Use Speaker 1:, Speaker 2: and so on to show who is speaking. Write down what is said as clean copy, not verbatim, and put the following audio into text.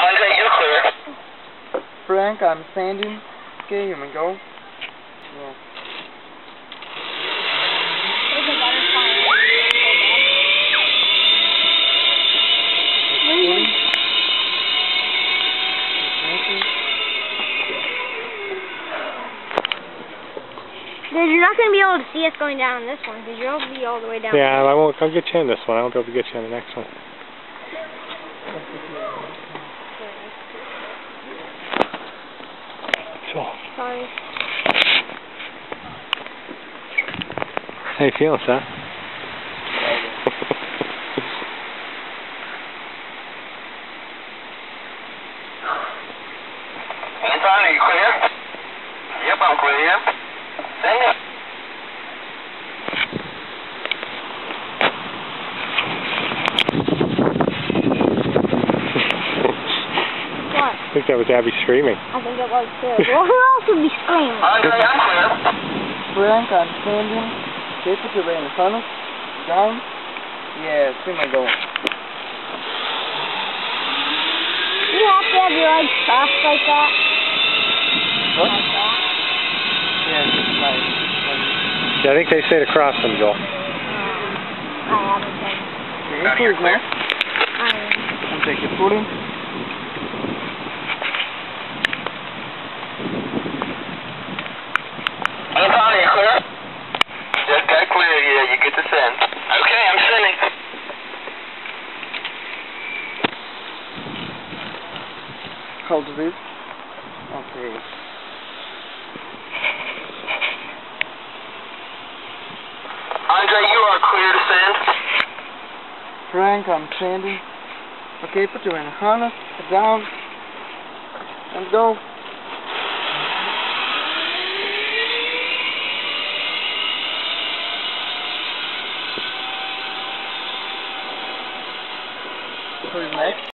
Speaker 1: Andre, you're clear.
Speaker 2: Frank, I'm standing. Okay, here we go. Yeah.
Speaker 3: There's a butterfly. Dude, you're not going to be able to see us going down this one because you'll be all the way down.
Speaker 4: Yeah, I won't. I'll get you in this one. I won't be able to get you in the next one. So.
Speaker 3: Sorry.
Speaker 4: How you feeling, Seth?
Speaker 1: Anton, are you clear? Yep, I'm clear. Send it.
Speaker 3: What?
Speaker 4: I think that was Abby screaming.
Speaker 3: I think it was too. Well, who else would be screaming?
Speaker 1: Andre, I'm clear.
Speaker 2: Frank, I'm standing. Okay, put your right in front of us. Down. Yeah, see my goal.
Speaker 3: You have to have your legs crossed like that.
Speaker 2: What?
Speaker 3: Like that.
Speaker 2: Yeah, right.
Speaker 4: Yeah, I think they say to cross them, Joel.
Speaker 3: I haven't been.
Speaker 2: Okay, please, man.
Speaker 3: I
Speaker 2: And take your footing.
Speaker 1: Anton, are you clear? Just got clear, yeah, you get to send. Okay, I'm sending.
Speaker 2: Hold this. Okay.
Speaker 1: Andre, you are clear to send.
Speaker 2: Frank, I'm standing. Okay, put your right in front of us. Down. And go. Who's next?